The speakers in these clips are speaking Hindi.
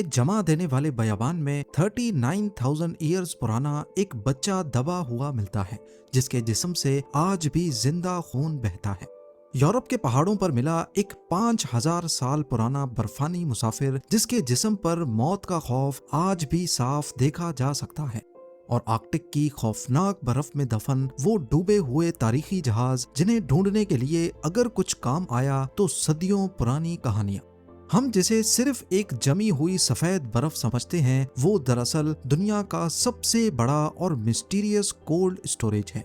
एक जमा देने वाले बयाबान में 39,000 ईयर्स पुराना एक बच्चा दबा हुआ मिलता है, जिसके जिस्म से आज भी जिंदा खून बहता है। यूरोप के पहाड़ों पर मिला एक 5,000 साल पुराना बर्फानी मुसाफिर, जिसके जिस्म पर मौत का खौफ आज भी साफ देखा जा सकता है। और आर्कटिक की खौफनाक बर्फ में दफन वो डूबे हुए तारीखी जहाज, जिन्हें ढूंढने के लिए अगर कुछ काम आया तो सदियों पुरानी कहानियां। हम जिसे सिर्फ एक जमी हुई सफेद बर्फ समझते हैं, वो दरअसल दुनिया का सबसे बड़ा और मिस्टीरियस कोल्ड स्टोरेज है।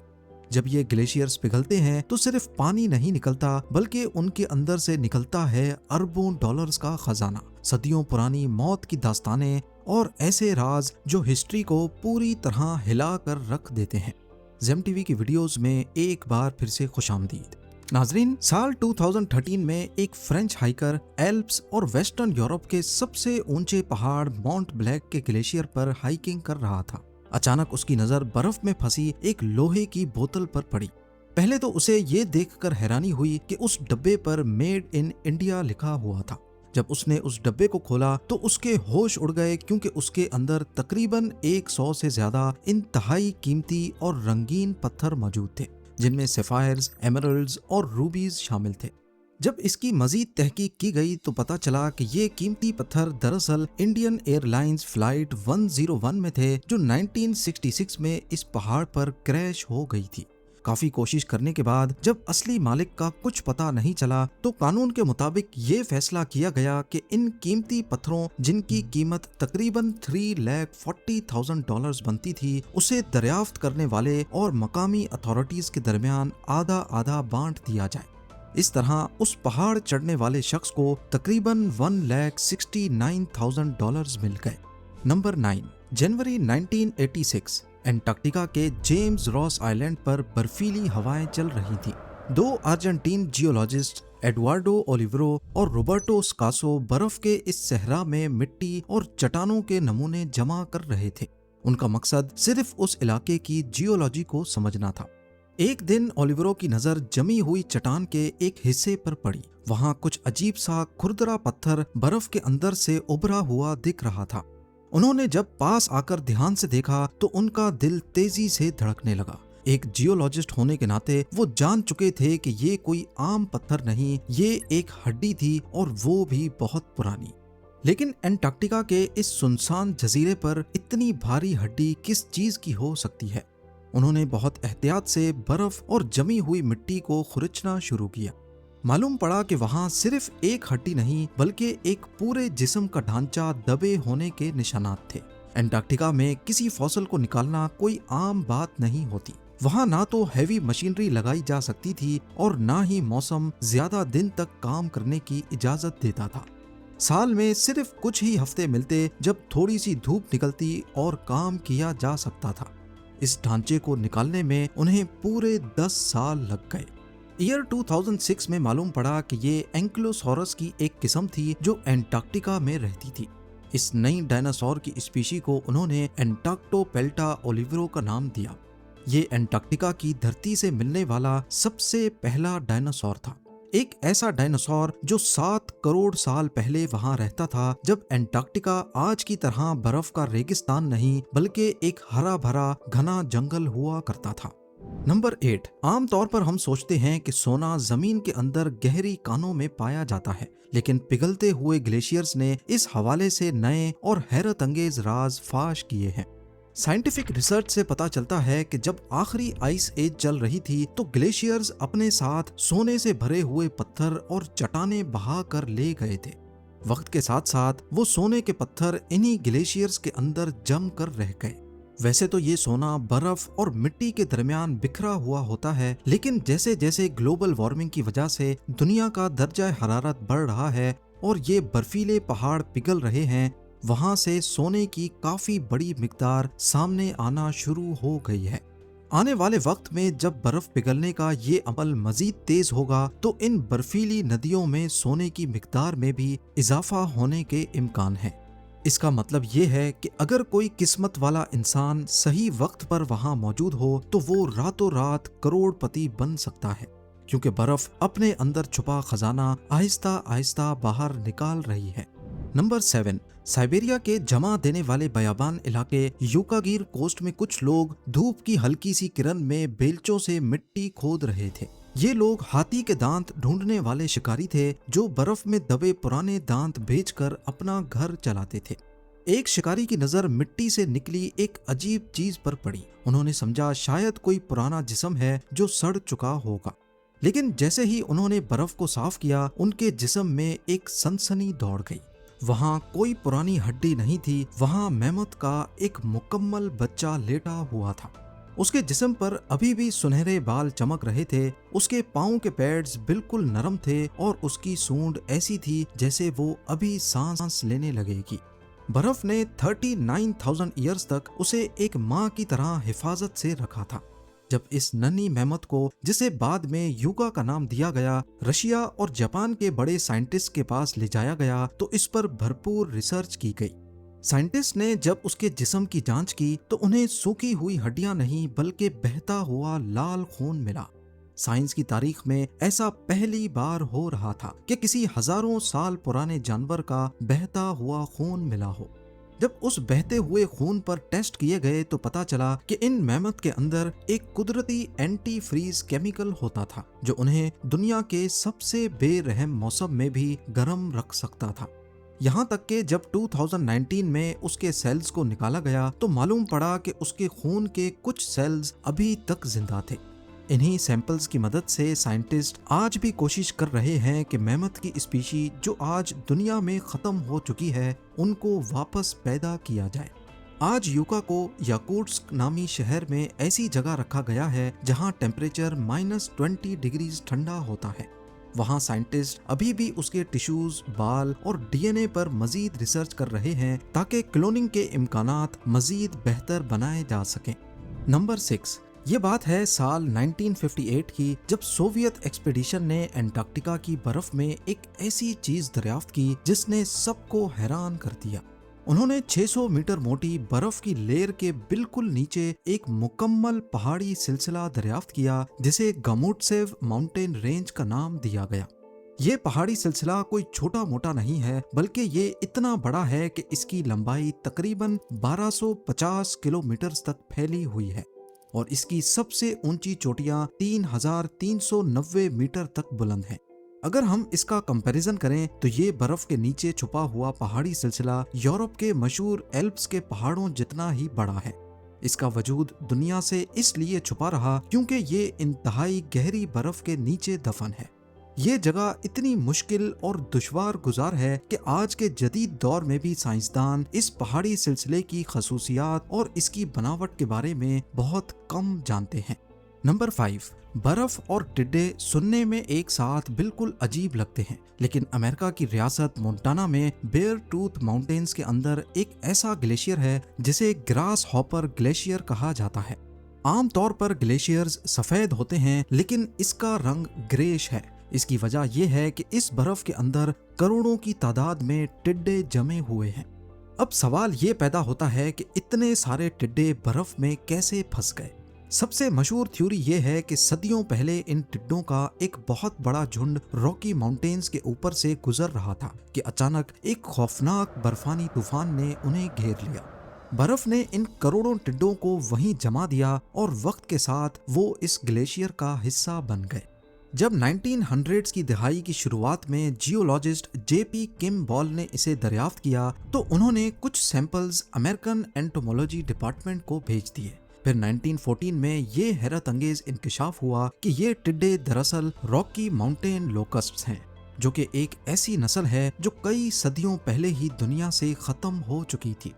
जब ये ग्लेशियर्स पिघलते हैं तो सिर्फ पानी नहीं निकलता, बल्कि उनके अंदर से निकलता है अरबों डॉलर्स का खजाना, सदियों पुरानी मौत की दास्तानें और ऐसे राज जो हिस्ट्री को पूरी तरह हिला कर रख देते हैं। जेम टीवी की वीडियोस में एक बार फिर से खुशामदीद। नाजरीन, साल 2013 में एक फ्रेंच हाइकर एल्प्स और वेस्टर्न यूरोप के सबसे ऊंचे पहाड़ माउंट ब्लैक के ग्लेशियर पर हाइकिंग कर रहा था। अचानक उसकी नजर बर्फ में फंसी एक लोहे की बोतल पर पड़ी। पहले तो उसे ये देखकर हैरानी हुई कि उस डब्बे पर मेड इन इंडिया लिखा हुआ था। जब उसने उस डब्बे को खोला तो उसके होश उड़ गए, क्योंकि उसके अंदर तकरीबन 100 से ज्यादा इंतहाई कीमती और रंगीन पत्थर मौजूद थे, जिनमें सफायर्स, एमरल्ड्स और रूबीज शामिल थे। जब इसकी मजीद तहकीक की गई तो पता चला कि ये कीमती पत्थर दरअसल इंडियन एयरलाइंस फ्लाइट 101 में थे, जो 1966 में इस पहाड़ पर क्रैश हो गई थी। काफी कोशिश करने के बाद जब असली मालिक का कुछ पता नहीं चला तो कानून के मुताबिक ये फैसला किया गया कि इन कीमती पत्थरों, जिनकी कीमत तकरीबन $340,000 बनती थी, उसे दरियाफ्त करने वाले और मकामी अथॉरिटीज के दरमियान आधा आधा बांट दिया जाए। इस तरह उस पहाड़ चढ़ने वाले शख्स को तकरीबन $1,69,000 मिल गए। नंबर 9, जनवरी 1986, एंटार्क्टिका के जेम्स रॉस आइलैंड पर बर्फीली हवाएं चल रही थीं। दो अर्जेंटीन जियोलॉजिस्ट एडुआर्डो ओलिवेरो और रोबर्टो स्कासो बर्फ के इस सहरा में मिट्टी और चट्टानों के नमूने जमा कर रहे थे। उनका मकसद सिर्फ उस इलाके की जियोलॉजी को समझना था। एक दिन ओलिवेरो की नजर जमी हुई चट्टान के एक हिस्से पर पड़ी। वहां कुछ अजीब सा खुरदरा पत्थर बर्फ के अंदर से उभरा हुआ दिख रहा था। उन्होंने जब पास आकर ध्यान से देखा तो उनका दिल तेजी से धड़कने लगा। एक जियोलॉजिस्ट होने के नाते वो जान चुके थे कि ये कोई आम पत्थर नहीं, ये एक हड्डी थी, और वो भी बहुत पुरानी। लेकिन एंटार्क्टिका के इस सुनसान जजीरे पर इतनी भारी हड्डी किस चीज की हो सकती है? उन्होंने बहुत एहतियात से बर्फ और जमी हुई मिट्टी को खुरचना शुरू किया। मालूम पड़ा कि वहां सिर्फ एक हड्डी नहीं, बल्कि एक पूरे जिस्म का ढांचा दबे होने के निशानात थे। एंटार्क्टिका में किसी फॉसिल को निकालना कोई आम बात नहीं होती। वहां ना तो हैवी मशीनरी लगाई जा सकती थी और ना ही मौसम ज्यादा दिन तक काम करने की इजाजत देता था। साल में सिर्फ कुछ ही हफ्ते मिलते जब थोड़ी सी धूप निकलती और काम किया जा सकता था। इस ढांचे को निकालने में उन्हें पूरे 10 साल लग गए। ईयर 2006 में मालूम पड़ा कि ये एंक्लोसॉरस की एक किस्म थी जो एंटार्क्टिका में रहती थी। इस नई डायनासोर की स्पीशी को उन्होंने एंटार्क्टोपेल्टा ओलिवेरो का नाम दिया। ये एंटार्क्टिका की धरती से मिलने वाला सबसे पहला डायनासोर था। एक ऐसा डायनासोर जो 7 करोड़ साल पहले वहां रहता था, जब एंटार्क्टिका आज की तरह बर्फ का रेगिस्तान नहीं, बल्कि एक हरा भरा घना जंगल हुआ करता था। नंबर 8, आमतौर पर हम सोचते हैं कि सोना जमीन के अंदर गहरी कानों में पाया जाता है, लेकिन पिघलते हुए ग्लेशियर्स ने इस हवाले से नए और हैरत अंगेज राज फाश किए हैं। साइंटिफिक रिसर्च से पता चलता है कि जब आखिरी आइस एज चल रही थी तो ग्लेशियर्स अपने साथ सोने से भरे हुए पत्थर और चट्टानें बहा कर ले गए थे। वक्त के साथ साथ वो सोने के पत्थर इन्हीं ग्लेशियर्स के अंदर जम कर रह गए। वैसे तो ये सोना बर्फ और मिट्टी के दरमियान बिखरा हुआ होता है, लेकिन जैसे जैसे ग्लोबल वार्मिंग की वजह से दुनिया का दर्जा हरारत बढ़ रहा है और ये बर्फीले पहाड़ पिघल रहे हैं, वहां से सोने की काफी बड़ी मिकदार सामने आना शुरू हो गई है। आने वाले वक्त में जब बर्फ पिघलने का ये अमल मजीद तेज होगा तो इन बर्फीली नदियों में सोने की मिकदार में भी इजाफा होने के इम्कान है। इसका मतलब ये है कि अगर कोई किस्मत वाला इंसान सही वक्त पर वहां मौजूद हो तो वो रातों रात करोड़पति बन सकता है, क्योंकि बर्फ अपने अंदर छुपा खजाना आहिस्ता आहिस्ता बाहर निकाल रही है। नंबर 7, साइबेरिया के जमा देने वाले बयाबान इलाके यूकागिर कोस्ट में कुछ लोग धूप की हल्की सी किरण में बेलचों से मिट्टी खोद रहे थे। ये लोग हाथी के दांत ढूंढने वाले शिकारी थे जो बर्फ में दबे पुराने दांत बेचकर अपना घर चलाते थे। एक शिकारी की नजर मिट्टी से निकली एक अजीब चीज पर पड़ी। उन्होंने समझा शायद कोई पुराना जिस्म है जो सड़ चुका होगा। लेकिन जैसे ही उन्होंने बर्फ को साफ किया, उनके जिस्म में एक सनसनी दौड़ गई। वहां कोई पुरानी हड्डी नहीं थी, वहां मेमथ का एक मुकम्मल बच्चा लेटा हुआ था। उसके जिस्म पर अभी भी सुनहरे बाल चमक रहे थे, उसके पाँव के पैड्स बिल्कुल नरम थे और उसकी सूंड ऐसी थी जैसे वो अभी सांस लेने लगेगी। बर्फ ने 39,000 ईयर्स तक उसे एक माँ की तरह हिफाजत से रखा था। जब इस नन्ही मेमथ को, जिसे बाद में यूगा का नाम दिया गया, रशिया और जापान के बड़े साइंटिस्ट के पास ले जाया गया तो इस पर भरपूर रिसर्च की गई। साइंटिस्ट ने जब उसके जिस्म की जांच की तो उन्हें सूखी हुई हड्डियां नहीं बल्कि बहता हुआ लाल खून मिला। साइंस की तारीख में ऐसा पहली बार हो रहा था कि किसी हजारों साल पुराने जानवर का बहता हुआ खून मिला हो। जब उस बहते हुए खून पर टेस्ट किए गए तो पता चला कि इन मेमथ के अंदर एक कुदरती एंटी फ्रीज केमिकल होता था जो उन्हें दुनिया के सबसे बेरहम मौसम में भी गर्म रख सकता था। यहाँ तक कि जब 2019 में उसके सेल्स को निकाला गया तो मालूम पड़ा कि उसके खून के कुछ सेल्स अभी तक जिंदा थे। इन्हीं सैंपल्स की मदद से साइंटिस्ट आज भी कोशिश कर रहे हैं कि मेमथ की स्पीशी जो आज दुनिया में खत्म हो चुकी है उनको वापस पैदा किया जाए। आज यूका को याकुट्स्क नामी शहर में ऐसी जगह रखा गया है जहां टेम्परेचर -20 डिग्री ठंडा होता है। वहां साइंटिस्ट अभी भी उसके टिश्यूज, बाल और डीएनए पर मजीद रिसर्च कर रहे हैं ताकि क्लोनिंग के इम्कानात मजीद बेहतर बनाए जा सकें। नंबर 6, ये बात है साल 1958 की, जब सोवियत एक्सपीडिशन ने एंटार्क्टिका की बर्फ में एक ऐसी चीज दरियाफ्त की जिसने सबको हैरान कर दिया। उन्होंने 600 मीटर मोटी बर्फ की लेयर के बिल्कुल नीचे एक मुकम्मल पहाड़ी सिलसिला दरियाफ्त किया जिसे गामुट्सेव माउंटेन रेंज का नाम दिया गया। ये पहाड़ी सिलसिला कोई छोटा मोटा नहीं है बल्कि ये इतना बड़ा है कि इसकी लंबाई तकरीबन 1250 किलोमीटर तक फैली हुई है और इसकी सबसे ऊंची चोटियां 3,390 मीटर तक बुलंद हैं। अगर हम इसका कंपैरिजन करें तो ये बर्फ के नीचे छुपा हुआ पहाड़ी सिलसिला यूरोप के मशहूर एल्प्स के पहाड़ों जितना ही बड़ा है। इसका वजूद दुनिया से इसलिए छुपा रहा क्योंकि ये इंतहाई गहरी बर्फ के नीचे दफन है। ये जगह इतनी मुश्किल और दुश्वार गुजार है कि आज के जदीद दौर में भी साइंसदान इस पहाड़ी सिलसिले की खसूसियात और इसकी बनावट के बारे में बहुत कम जानते हैं। नंबर 5, बर्फ और टिड्डे सुनने में एक साथ बिल्कुल अजीब लगते हैं, लेकिन अमेरिका की रियासत मोंटाना में बेयर टूथ माउंटेन्स के अंदर एक ऐसा ग्लेशियर है जिसे ग्रास हॉपर ग्लेशियर कहा जाता है। आमतौर पर ग्लेशियर्स सफेद होते हैं लेकिन इसका रंग ग्रेश है। इसकी वजह यह है कि इस बर्फ के अंदर करोड़ों की तादाद में टिड्डे जमे हुए हैं। अब सवाल ये पैदा होता है कि इतने सारे टिड्डे बर्फ में कैसे फंस गए। सबसे मशहूर थ्योरी ये है कि सदियों पहले इन टिड्डों का एक बहुत बड़ा झुंड रॉकी माउंटेन्स के ऊपर से गुजर रहा था कि अचानक एक खौफनाक बर्फानी तूफान ने उन्हें घेर लिया। बर्फ ने इन करोड़ों टिड्डों को वहीं जमा दिया और वक्त के साथ वो इस ग्लेशियर का हिस्सा बन गए। जब 1900s की दहाई की शुरुआत में जियोलॉजिस्ट जेपी किम्बॉल ने इसे दरियाफ्त किया तो उन्होंने कुछ सैंपल्स अमेरिकन एंटोमोलॉजी डिपार्टमेंट को भेज दिए। फिर 1914 में ये हैरत अंगेज इंकशाफ हुआ कि ये टिड्डे दरअसल रॉकी माउंटेन लोकस्ट्स हैं, जो कि एक ऐसी नस्ल है जो कई सदियों पहले ही दुनिया से खत्म हो चुकी थी।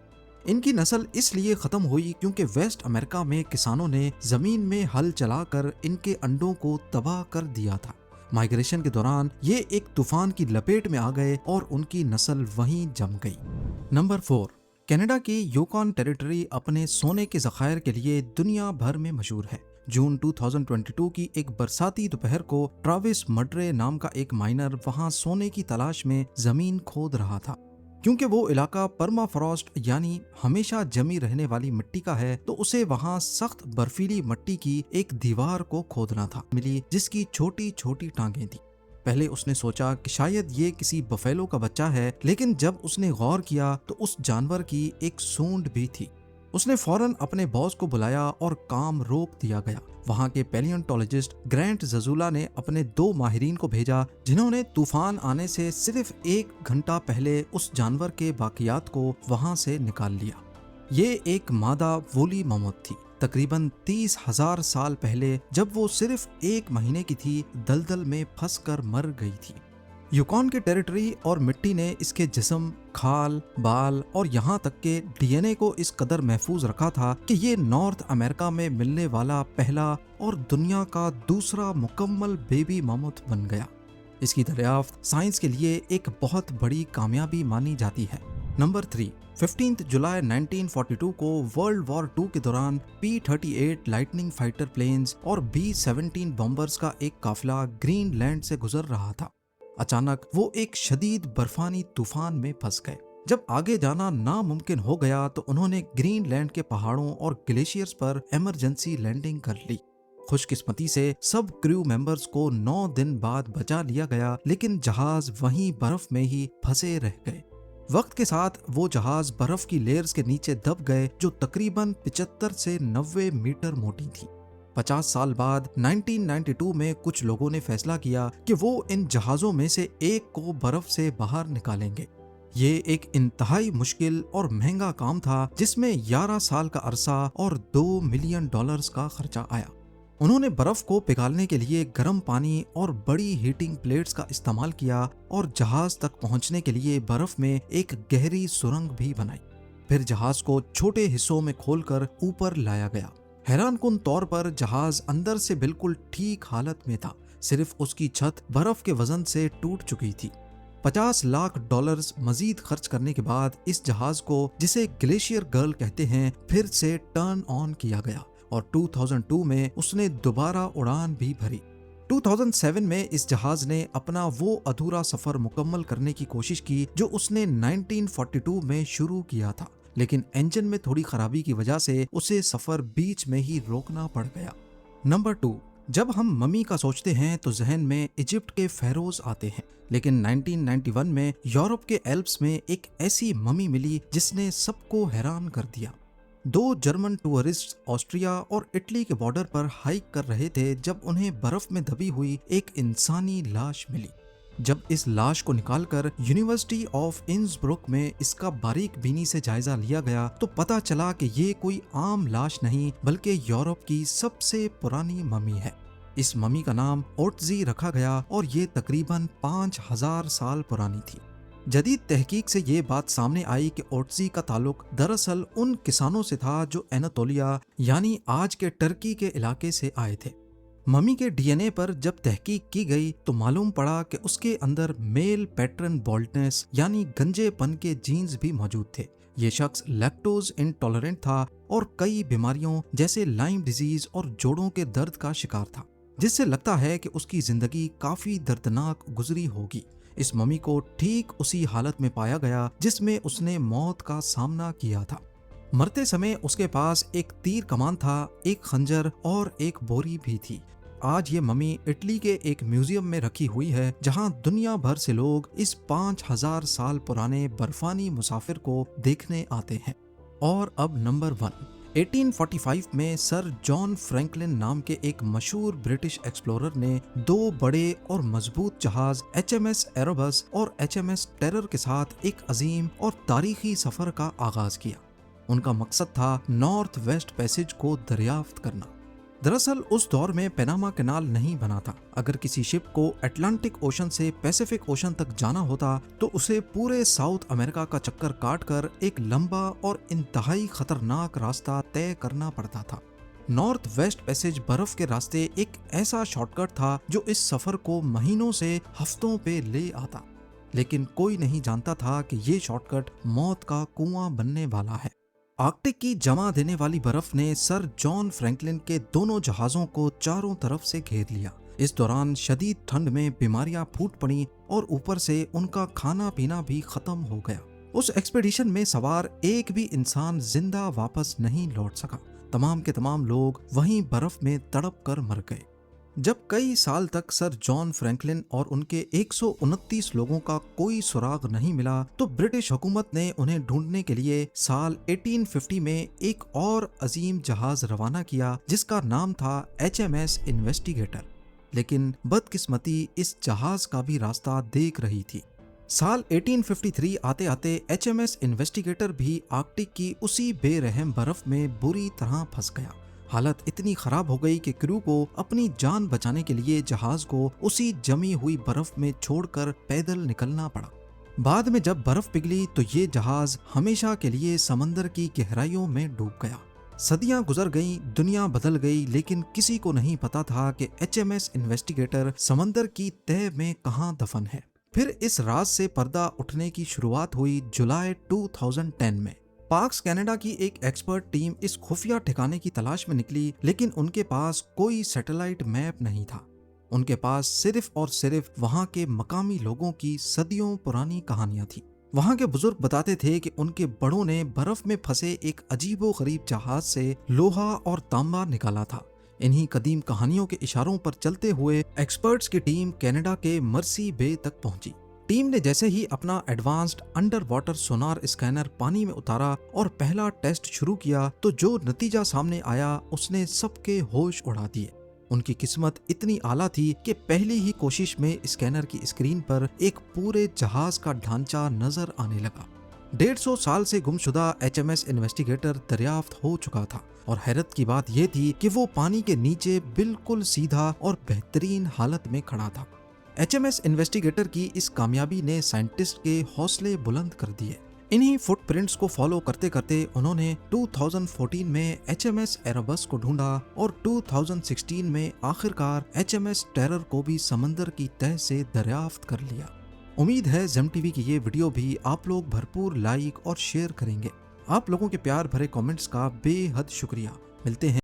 इनकी नस्ल इसलिए खत्म हुई क्योंकि वेस्ट अमेरिका में किसानों ने जमीन में हल चलाकर इनके अंडों को तबाह कर दिया था। माइग्रेशन के दौरान ये एक तूफान की लपेट में आ गए और उनकी नस्ल वहीं जम गई। नंबर 4, कनाडा की यूकॉन टेरिटरी अपने सोने के ज़खायर के लिए दुनिया भर में मशहूर है। जून 2022 की एक बरसाती दोपहर को ट्राविस मड्रे नाम का एक माइनर वहां सोने की तलाश में जमीन खोद रहा था। क्योंकि वो इलाका परमाफ्रॉस्ट यानी हमेशा जमी रहने वाली मिट्टी का है तो उसे वहां सख्त बर्फीली मिट्टी की एक दीवार को खोदना था मिली जिसकी छोटी छोटी टांगें थी। पहले उसने सोचा कि शायद ये किसी बफेलो का बच्चा है, लेकिन जब उसने गौर किया तो उस जानवर की एक सूंड भी थी। उसने फौरन अपने बॉस को बुलाया और काम रोक दिया गया। वहां के पैलियोंटोलॉजिस्ट ग्रैंट जजूला ने अपने 2 माहिरीन को भेजा, जिन्होंने तूफान आने से सिर्फ 1 घंटा पहले उस जानवर के बाकियात को वहां से निकाल लिया। ये एक मादा वूली ममोथ थी। तकरीबन 30,000 साल पहले जब वो सिर्फ 1 महीने की थी, दलदल में फंसकर मर गई थी। यूकॉन की टेरिटरी और मिट्टी ने इसके जिस्म, खाल, बाल और यहाँ तक के डीएनए को इस कदर महफूज रखा था कि ये नॉर्थ अमेरिका में मिलने वाला पहला और दुनिया का दूसरा मुकम्मल बेबी मामूथ बन गया। इसकी दरियाफ्त साइंस के लिए एक बहुत बड़ी कामयाबी मानी जाती है। नंबर 3, 15 जुलाई 1942 को वर्ल्ड वॉर 2 के दौरान P-38 लाइटनिंग फाइटर प्लेन्स और B-17 बॉम्बर्स का एक काफिला ग्रीनलैंड से गुजर रहा था। अचानक वो एक शदीद बर्फानी तूफान में फंस गए। जब आगे जाना नामुमकिन हो गया तो उन्होंने ग्रीनलैंड के पहाड़ों और ग्लेशियर्स पर इमरजेंसी लैंडिंग कर ली। खुशकिस्मती से सब क्रू मेंबर्स को 9 दिन बाद बचा लिया गया, लेकिन जहाज वहीं बर्फ में ही फंसे रह गए। वक्त के साथ वो जहाज बर्फ की लेयर्स के नीचे दब गए, जो तकरीबन 75 से 90 मीटर मोटी थी। 50 साल बाद 1992 में कुछ लोगों ने फैसला किया कि वो इन जहाजों में से एक को बर्फ से बाहर निकालेंगे। ये एक इंतहाई मुश्किल और महंगा काम था, जिसमें 11 साल का अरसा और $2 मिलियन का खर्चा आया। उन्होंने बर्फ को पिघालने के लिए गर्म पानी और बड़ी हीटिंग प्लेट्स का इस्तेमाल किया और जहाज तक पहुंचने के लिए बर्फ में एक गहरी सुरंग भी बनाई। फिर जहाज को छोटे हिस्सों में खोलकर ऊपर लाया गया। हैरानकुन तौर पर जहाज अंदर से बिल्कुल ठीक हालत में था, सिर्फ उसकी छत बर्फ के वजन से टूट चुकी थी। $50 लाख मजीद खर्च करने के बाद इस जहाज को, जिसे ग्लेशियर गर्ल कहते हैं, फिर से टर्न ऑन किया गया और 2002 में उसने दोबारा उड़ान भी भरी। 2007 में इस जहाज ने अपना वो अधूरा सफर मुकम्मल करने की कोशिश की जो उसने 1942 में शुरू किया था, लेकिन इंजन में थोड़ी खराबी की वजह से उसे सफर बीच में ही रोकना पड़ गया। नंबर 2, जब हम ममी का सोचते हैं तो जहन में इजिप्ट के फेरोज आते हैं, लेकिन 1991 में यूरोप के एल्प्स में एक ऐसी ममी मिली जिसने सबको हैरान कर दिया। 2 जर्मन टूरिस्ट ऑस्ट्रिया और इटली के बॉर्डर पर हाइक कर रहे थे जब उन्हें बर्फ में दबी हुई एक इंसानी लाश मिली। जब इस लाश को निकालकर यूनिवर्सिटी ऑफ इंसब्रुक में इसका बारीक बीनी से जायजा लिया गया तो पता चला कि ये कोई आम लाश नहीं बल्कि यूरोप की सबसे पुरानी ममी है। इस ममी का नाम ओट्जी रखा गया और ये तकरीबन 5000 साल पुरानी थी। जदीद तहकीक से ये बात सामने आई कि ओट्जी का ताल्लुक दरअसल उन किसानों से था जो एनातोलिया यानी आज के टर्की के इलाके से आए थे। ममी के डीएनए पर जब तहकीक की गई तो मालूम पड़ा कि उसके अंदर मेल पैटर्न बॉल्डनेस यानी गंजेपन के जीन्स भी मौजूद थे। ये शख्स लैक्टोज इंटॉलरेंट था और कई बीमारियों जैसे लाइम डिजीज और जोड़ों के दर्द का शिकार था, जिससे लगता है कि उसकी जिंदगी काफी दर्दनाक गुजरी होगी। इस ममी को ठीक उसी हालत में पाया गया जिसमें उसने मौत का सामना किया था। मरते समय उसके पास एक तीर कमान था, एक खंजर और एक बोरी भी थी। आज ये ममी इटली के एक म्यूजियम में रखी हुई है, जहां दुनिया भर से लोग इस 5000 साल पुराने बर्फानी मुसाफिर को देखने आते हैं। और अब नंबर 1, 1845 में सर जॉन फ्रैंकलिन नाम के एक मशहूर ब्रिटिश एक्सप्लोरर ने 2 बड़े और मजबूत जहाज HMS एरोबस और HMS टेरर के साथ एक अजीम और तारीखी सफर का आगाज किया। उनका मकसद था नॉर्थ वेस्ट पैसेज को दरियाफ्त करना। दरअसल उस दौर में पनामा कैनाल नहीं बना था। अगर किसी शिप को अटलांटिक ओशन से पैसिफिक ओशन तक जाना होता तो उसे पूरे साउथ अमेरिका का चक्कर काटकर एक लंबा और इंतहाई खतरनाक रास्ता तय करना पड़ता था। नॉर्थ वेस्ट पैसेज बर्फ के रास्ते एक ऐसा शॉर्टकट था जो इस सफर को महीनों से हफ्तों पे ले आता, लेकिन कोई नहीं जानता था कि ये शॉर्टकट मौत का कुआं बनने वाला है। आर्कटिक की जमा देने वाली बर्फ ने सर जॉन फ्रैंकलिन के दोनों जहाजों को चारों तरफ से घेर लिया। इस दौरान शदीद ठंड में बीमारियां फूट पड़ी और ऊपर से उनका खाना पीना भी खत्म हो गया। उस एक्सपेडिशन में सवार एक भी इंसान जिंदा वापस नहीं लौट सका। तमाम के तमाम लोग वहीं बर्फ में तड़प कर मर गए। जब कई साल तक सर जॉन फ्रैंकलिन और उनके 129 लोगों का कोई सुराग नहीं मिला तो ब्रिटिश हुकूमत ने उन्हें ढूंढने के लिए साल 1850 में एक और अजीम जहाज रवाना किया जिसका नाम था HMS इन्वेस्टिगेटर। लेकिन बदकिस्मती इस जहाज का भी रास्ता देख रही थी। साल 1853 आते आते HMS इन्वेस्टिगेटर भी आर्कटिक की उसी बेरहम बर्फ में बुरी तरह फंस गया। हालत इतनी खराब हो गई कि क्रू को अपनी जान बचाने के लिए जहाज को उसी जमी हुई बर्फ में छोड़कर पैदल निकलना पड़ा। बाद में जब बर्फ पिघली तो ये जहाज हमेशा के लिए समंदर की गहराइयों में डूब गया। सदियां गुजर गईं, दुनिया बदल गई, लेकिन किसी को नहीं पता था कि HMS इन्वेस्टिगेटर समंदर की तह में कहां दफन है। फिर इस राज से पर्दा उठने की शुरुआत हुई जुलाई 2010 में। पार्क्स कनाडा की एक एक्सपर्ट टीम इस खुफिया ठिकाने की तलाश में निकली, लेकिन उनके पास कोई सैटेलाइट मैप नहीं था। उनके पास सिर्फ और सिर्फ वहां के मकामी लोगों की सदियों पुरानी कहानियां थी। वहां के बुजुर्ग बताते थे कि उनके बड़ों ने बर्फ में फंसे एक अजीबोगरीब जहाज से लोहा और तांबा निकाला था। इन्हीं कदीम कहानियों के इशारों पर चलते हुए एक्सपर्ट्स की टीम कनाडा के मर्सी बे तक पहुंची। टीम ने जैसे ही अपना एडवांस्ड अंडर वाटर सोनार स्कैनर पानी में उतारा और पहला टेस्ट शुरू किया तो जो नतीजा सामने आया उसने सबके होश उड़ा दिए। उनकी किस्मत इतनी आला थी कि पहली ही कोशिश में स्कैनर की स्क्रीन पर एक पूरे जहाज का ढांचा नजर आने लगा। 150 साल से गुमशुदा HMS इन्वेस्टिगेटर दरियाफ्त हो चुका था और हैरत की बात यह थी कि वो पानी के नीचे बिल्कुल सीधा और बेहतरीन हालत में खड़ा था। HMS इन्वेस्टिगेटर की इस कामयाबी ने साइंटिस्ट के हौसले बुलंद कर दिए। इन्हीं फुटप्रिंट्स को फॉलो करते करते उन्होंने 2014 में HMS एरोबस को ढूंढा और 2016 में आखिरकार HMS टेरर को भी समंदर की तह से दरियाफ्त कर लिया। उम्मीद है जेम टीवी की ये वीडियो भी आप लोग भरपूर लाइक और शेयर करेंगे। आप लोगों के प्यार भरे कमेंट्स का बेहद शुक्रिया। मिलते हैं